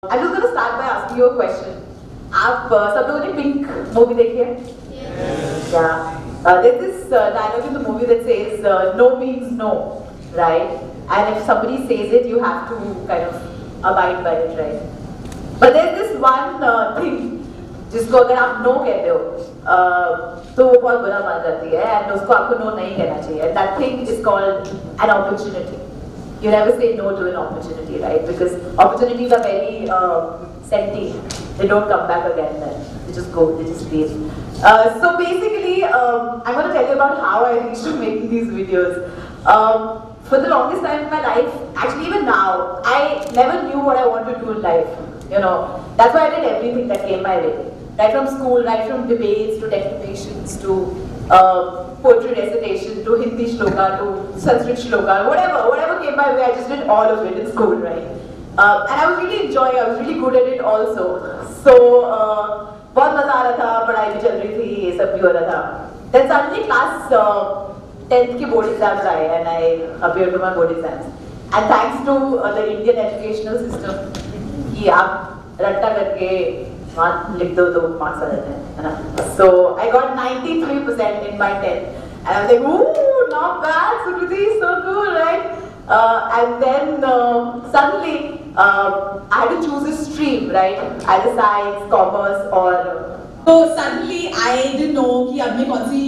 I'm just going to start by asking you a question. आप सब लोगों ने पिंक मूवी देखी है? Yes. Yeah. There's this dialogue in the movie that says no means no, right? And if somebody says it, you have to kind of abide by it, right? But there's this one thing जिसको अगर आप no कहते हो तो वो बहुत बुरा मान जाती है and उसको आपको no नहीं कहना चाहिए. And that thing is called an opportunity. You never say no to an opportunity, right? Because opportunities are very sentient. They don't come back again then. They just go, they just leave. So basically, I'm going to tell you about how I reached to making these videos. For the longest time in my life, actually even now, I never knew what I wanted to do in life. You know, that's why I did everything that came my way. Right from school, right from debates to declamations to poetry recitation to Hindi shloka to Sanskrit shloka, whatever came my way, I just did all of it in school, right? And I was really enjoying, I was really good at it also. So, बहुत मजा आ रहा था, पढ़ाई भी चल रही थी, ये सब भी हो रहा था. Then suddenly class 10th के board exams आए and I appeared to my board exams. And thanks to the Indian educational system, कि आप रट्टा करके लिख दो तो marks आ जाते हैं, है ना? So I got 93% in my 10th, and I was like, ooh, not bad, Sukriti, so cool, right? And then suddenly I had to choose a stream, right? Either science, commerce, or. So suddenly I didn't know कि अब मैं कौन सी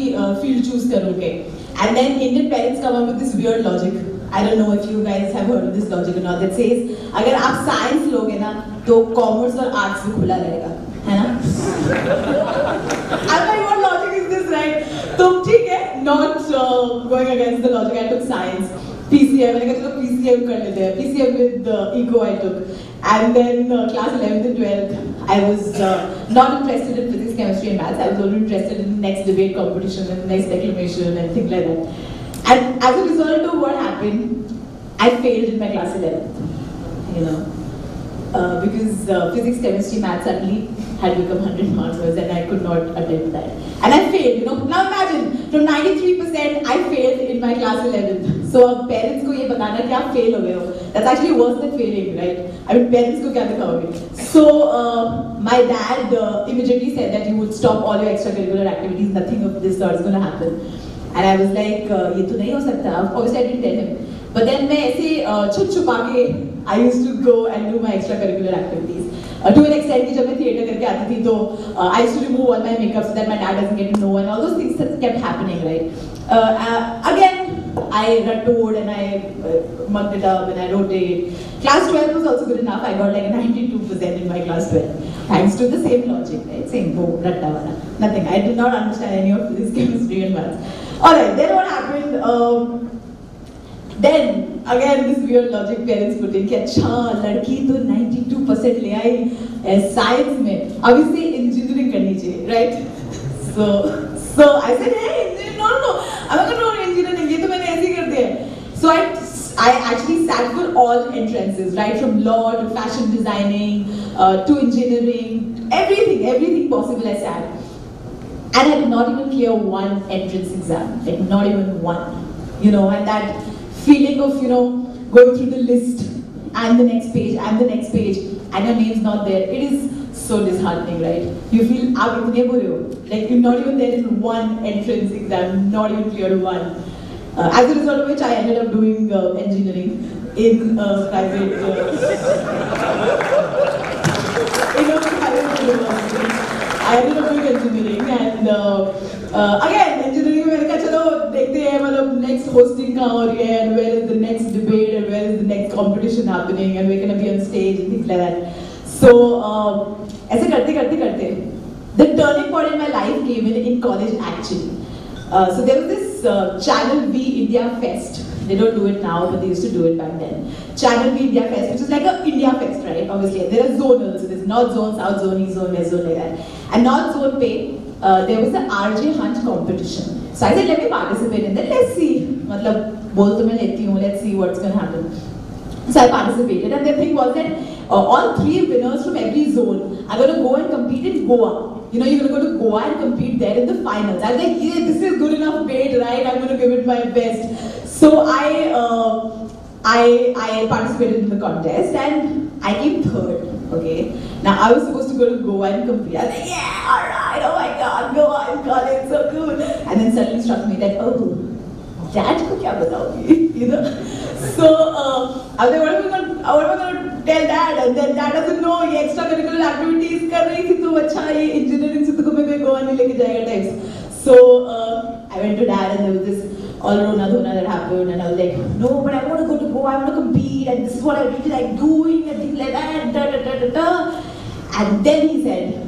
field choose करूँगी. And then Indian parents come up with this weird logic. I don't know if you guys have heard of this logic or not. That says अगर आप science लोगे ना तो commerce और arts भी खुला रहेगा, है ना? I'm like, what logic is this, right? तुम ठीक है? Not going against the logic. I took science. PCM, मैंने कहा चलो PCM कर लेते हैं. PCM with eco I took. And then class 11th and 12th, I was not interested in physics, chemistry and maths. I was only interested in the next debate competition and the next declamation and things like that. And as a result of what happened, I failed in my class 11th, you know. Because physics, chemistry, maths suddenly had become 100 marks and I could not attempt that. And I failed, you know. Now imagine, from 93%, I failed in my class 11th. So parents को ये बताना कि आप fail हो गए हो. That's actually worse than failing, right? I mean, parents को क्या दिखाओगे? So my dad immediately said that you would stop all your extracurricular activities. Nothing of this sort is going to happen. And I was like, ये तो नहीं हो सकता. Obviously, I didn't tell him. But then मैं ऐसे छुप छुपा के I used to go and do my extracurricular activities. To an extent कि जब मैं theatre करके आती थी तो I used to remove all my makeup so that my dad doesn't get to know, and all those things that kept happening, right? Again, I rattled and I mugged it up and I wrote it. Class 12 was also good enough. I got like a 92% in my class 12. Thanks to the same logic, right? Same boom, ratta wala. Nothing. I did not understand any of this chemistry and maths. Alright, then what happened? Then again this weird logic parents put in कि अच्छा लड़की तो 92% ले आई science में, अब इसे engineering करनी चाहिए, right? So I said, hey, engineering, no, I'm not going to do engineering. ये तो मैंने ऐसे ही कर दिया है. So I actually sat for all entrances, right, from law to fashion designing to engineering, everything possible I sat. And I did not even clear one entrance exam, like not even one, you know, and that feeling of, you know, going through the list and the next page and the next page and your name's not there, it is so disheartening, right? You feel aap itne bure ho, like you're not even there in one entrance exam, not even cleared one. As a result of which I ended up doing engineering in a private university. I ended up doing engineering and again engineering में मैंने कहा चलो देखते हैं मतलब next hosting कहाँ हो रही है and where is the next debate and where is the next competition happening and we're gonna be on stage and things like that. So ऐसे करते the turning point in my life came in college actually. So there was this Channel V India Fest. They don't do it now, but they used to do it back then. Channel V India Fest, which is like a India Fest, right? Obviously, there are zonals. So there's North Zone, South Zone, East Zone, West Zone, like that. And North Zone पे there was the RJ Hunt competition. So I said, let me participate in that. Let's see. मतलब बोल तो मैं लेती हूँ. Let's see what's going to happen. So I participated, and the thing was that all three winners from every zone are going to go and compete in Goa. You know, you're going to go to Goa and compete there in the finals. I was like, yeah, this is good enough bait, right? I'm going to give it my best. So I I participated in the contest and I came third. Okay. Now I was supposed to go to Goa and compete. I was like, yeah, alright, oh my god, Goa, I got it, so cool. And then suddenly struck me that, oh, Dad ko kya bataogi, you know? So I was like, what am I going to tell Dad? And then Dad doesn't know, ye extracurricular activities kar rahi thi, to acha, ye engineering se to main Goa nahi leke jayega types. So I went to Dad and there was this all Rona Dhona that happened and I was like, no, but I want to go to Goa, I want to compete and this is what I really like doing and things like that, da da da da da. And then he said,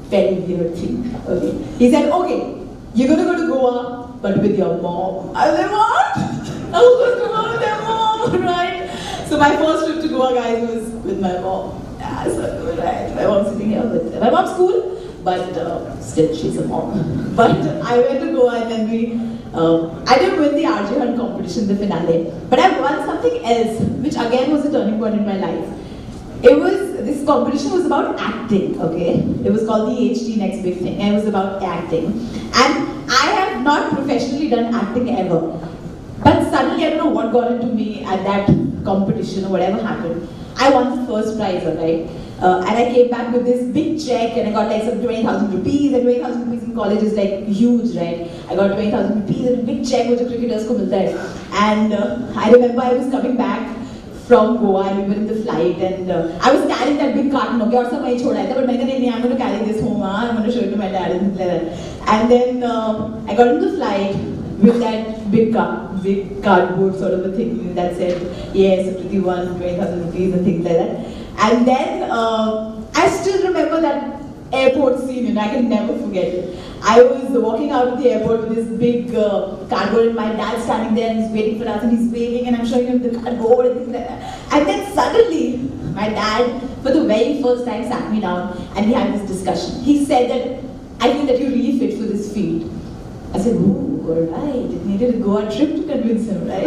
very weird thing. Okay. He said, okay, you're going to go to Goa, but with your mom. I was like, what? I was going to go with your mom, right? So my first trip to Goa, guys, was with my mom. Yeah, so good, right? My mom's sitting here with my mom's cool, but still she's a mom. But I went to Goa and then I didn't win the RJ Hunt competition, the finale, but I won something else, which again was a turning point in my life. This competition was about acting, okay? It was called the HT Next Big Thing, and it was about acting. And I have not professionally done acting ever. But suddenly, I don't know what got into me at that competition or whatever happened. I won the first prize, alright? And I came back with this big check and I got like some 20,000 rupees, and 20,000 rupees in college is like huge, right? I got 20,000 rupees and a big check which cricketers ko milta hai. And I remember I was coming back from Goa and we were in the flight and I was carrying that big carton, okay, or somebody choda hai tha, but I said, I'm going to carry this home, I'm going to show it to my dad and things like that. And then I got into the flight with that big cardboard sort of a thing that said, yes, Sukriti won 20,000 rupees and things like that. And then I still remember that airport scene, and I can never forget it. I was walking out of the airport with this big cardboard and my dad standing there and he's waiting for us and he's waving and I'm showing him the cardboard and things like that. And then suddenly, my dad, for the very first time, sat me down and we had this discussion. He said that, I feel that you're really fit for this field. I said, ooh, alright, it needed a Goa trip to convince him, right?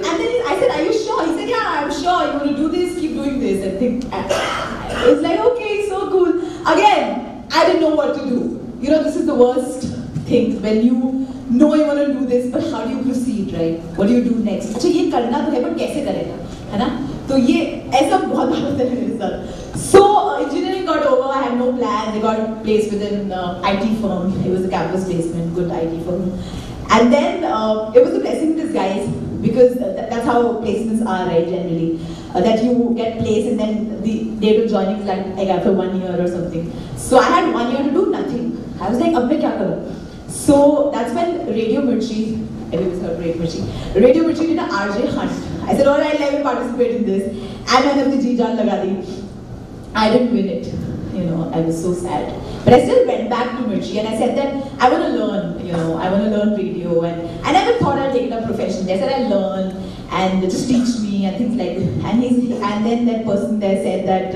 And then I said, are you sure? He said, yeah, I'm sure. You want to do this? Keep doing this. And I was like, okay, so cool. Again, I didn't know what to do. You know, this is the worst thing when you know you want to do this, but how do you proceed, right? What do you do next? अच्छा ये करना तो है, but कैसे करेगा, है ना? तो ये ऐसा बहुत बार होता है मेरे साथ. So engineering got over. I had no plan. They got placed with an IT firm. It was a campus placement, good IT firm. And then it was a blessing in disguise because that's how placements are, right, generally. That you get placed and then the date of joining is like after 1 year or something. So I had 1 year to do nothing. I was like, ab main kya karu? So that's when Radio Mirchi, everyone's heard Radio Mirchi. Radio Mirchi did an RJ Hunt. I said, alright, let me participate in this. And I have the Ji Jaan laga di. I didn't win it. You know, I was so sad. But I still went back to Mirchi and I said that I want to learn, you know, I want to learn radio and I never thought I'd take it up professionally. I said I'll learn and just teach me and things like that. And then that person there said that,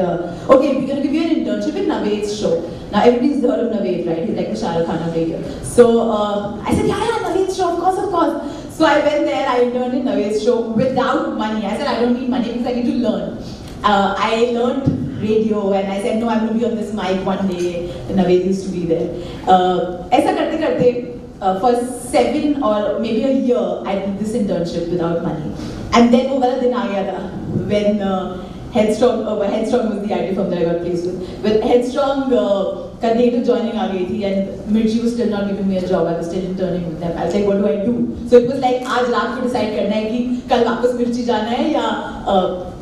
okay, we're going to give you an internship in Naved's show. Now everybody's heard of Naved, right? He's like the Shah Rukh Khan of radio. So I said, yeah, Naved's show, of course, of course. So I went there, I interned in Naved's show without money. I said, I don't need money because I need to learn. I learned radio and I said, no, I'm going to be on this mic one day. And Naved used to be there. Aisa karte karte, for 7 or maybe a year, I did this internship without money. And then wo wala din aa gaya tha when Headstrong was the IT firm that I got placed with. When Headstrong ka date of joining aa gayi thi and Mirchi was still not giving me a job. I was still interning with them. I was like, what do I do? So it was like, aaj raat ko decide karna hai ki kal wapas Mirchi jana hai ya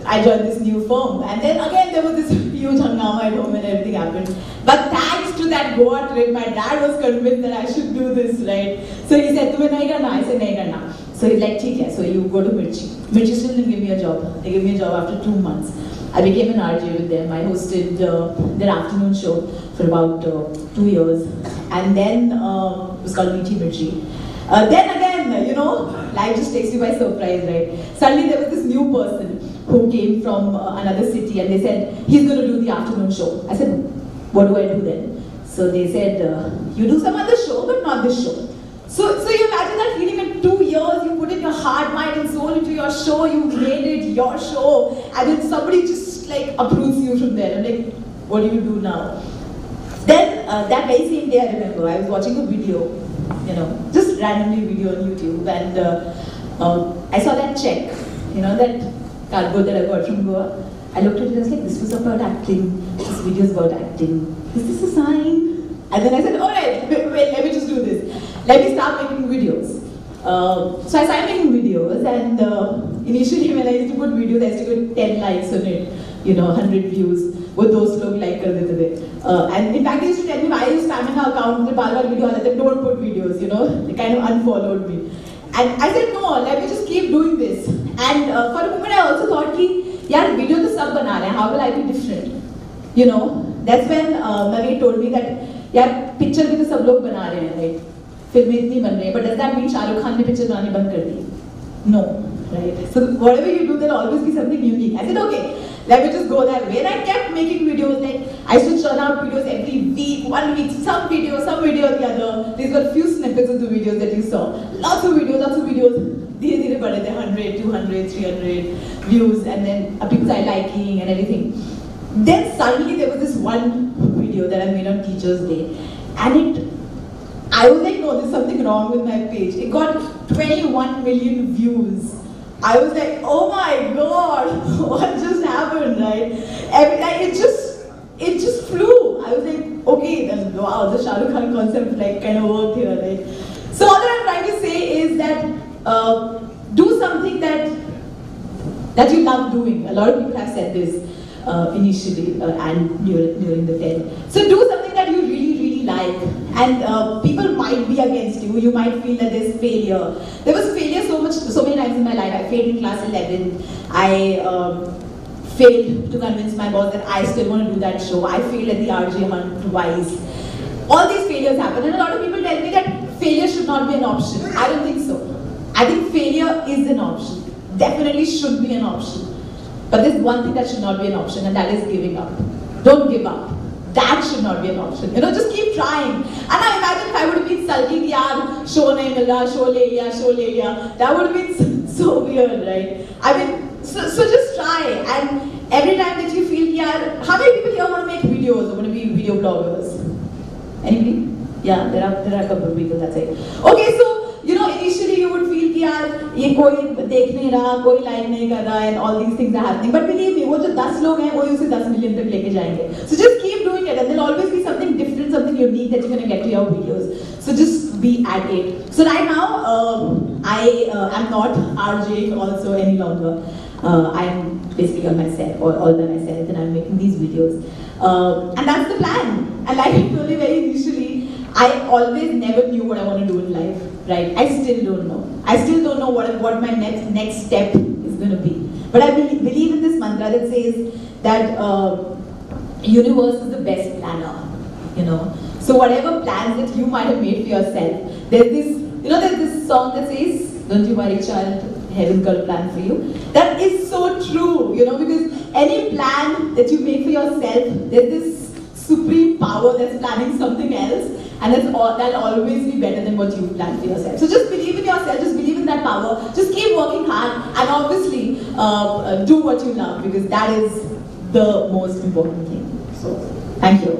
I joined this new firm. And then again there was this huge hangama at home and everything happened. But thanks to that Goa trip, my dad was convinced that I should do this, right? So he said, tumhe nahi karna? I said, nahi karna. So he's like, theek hai, so you go to Mirchi. Mirchi still didn't give me a job. They gave me a job after 2 months. I became an RJ with them. I hosted their afternoon show for about 2 years. And then it was called Meethi Mirchi. Then again, you know, life just takes you by surprise, right? Suddenly there was this new person who came from another city and they said, he's going to do the afternoon show. I said, what do I do then? So they said, you do some other show, but not this show. So you imagine that feeling in 2 years, you put in your heart, mind and soul into your show, you made it your show, and then somebody just like uproots you from there. I'm like, what do you do now? Then that very same day I remember, I was watching a video, you know, just randomly video on YouTube, and I saw that check, that cardboard that I got from Goa. I looked at it and I was like, this was about acting, this video is about acting. Is this a sign? And then I said, alright, wait, let me just do this. Let me start making videos. So I started making videos, and initially when I used to put videos, I used to get 10 likes on it, 100 views. वो दोस्त लोग like कर देते थे. And in fact, they used to tell me why are you spamming our account? मुझे बार-बार video आ जाते हैं, don't put videos, They kind of unfollowed me. And I said, no, let me just keep doing this. And for a moment, I also thought कि यार video तो सब बना रहे हैं, how will I be different? That's when Naveen told me that यार picture भी तो सब लोग बना रहे हैं, right? फिल्में इतनी बन रही हैं, but does that mean Shahrukh Khan ने picture बनानी बंद कर दी? No, right? So whatever you do, there'll always be something unique. I said, okay, let me just go that way. And I kept making videos. Like I used to churn out videos every week, 1 week, some video or the other. These were few snippets of the videos that you saw. Lots of videos. Dhire bade the 100, 200, 300 views, and then people started liking and everything. Then suddenly there was this one video that I made on Teachers' Day, and I was like, no, there's something wrong with my page. It got 21 million views. I was like, oh my god, what just happened, right? It just flew. I was like, okay, then wow, the Shah Rukh Khan concept kind of worked here, right? So all that I'm trying to say is that do something that you love doing. A lot of people have said this initially and during the TED. So do something that you really like, and people might be against you. You might feel that there's failure. There was failure so many times in my life. I failed in class 11. I failed to convince my boss that I still want to do that show. I failed at the RJ Hunt twice. All these failures happen, and a lot of people tell me that failure should not be an option. I don't think so. I think failure is an option. Definitely should be an option. But there's one thing that should not be an option, and that is giving up. Don't give up. That should not be an option. Just keep trying. And now imagine if I would have been sulking, yaar, show nahi mil raha, show le liya. That would have been so weird, right? I mean, so just try. And every time that you feel, yaar, how many people here want to make videos or want to be video bloggers? Anybody? Yeah, there are a couple of people, that's it. Okay, so, initially you would feel कि यार ये कोई देख नहीं रहा, कोई like नहीं कर रहा, and all these things are happening. But believe me, वो जो 10 लोग हैं, वो उसे 10 million तक लेके जाएंगे. So just keep doing it, and there'll always be something different, something unique that you're gonna get to your videos. So just be at it. So right now, I am not RJing also any longer. I am basically on myself, or all by myself, and I'm making these videos. And that's the plan. And like I told you very initially, I always never knew what I want to do in life, right? I still don't know. I still don't know what my next step is going to be. But I believe in this mantra that says that universe is the best planner, So whatever plans that you might have made for yourself, there's this song that says, don't you worry child, heaven's got a plan for you. That is so true, because any plan that you make for yourself, there's this supreme power that's planning something else, and that'll always be better than what you've planned for yourself. So just believe in yourself, just believe in that power, just keep working hard, and obviously do what you love, because that is the most important thing. So, thank you.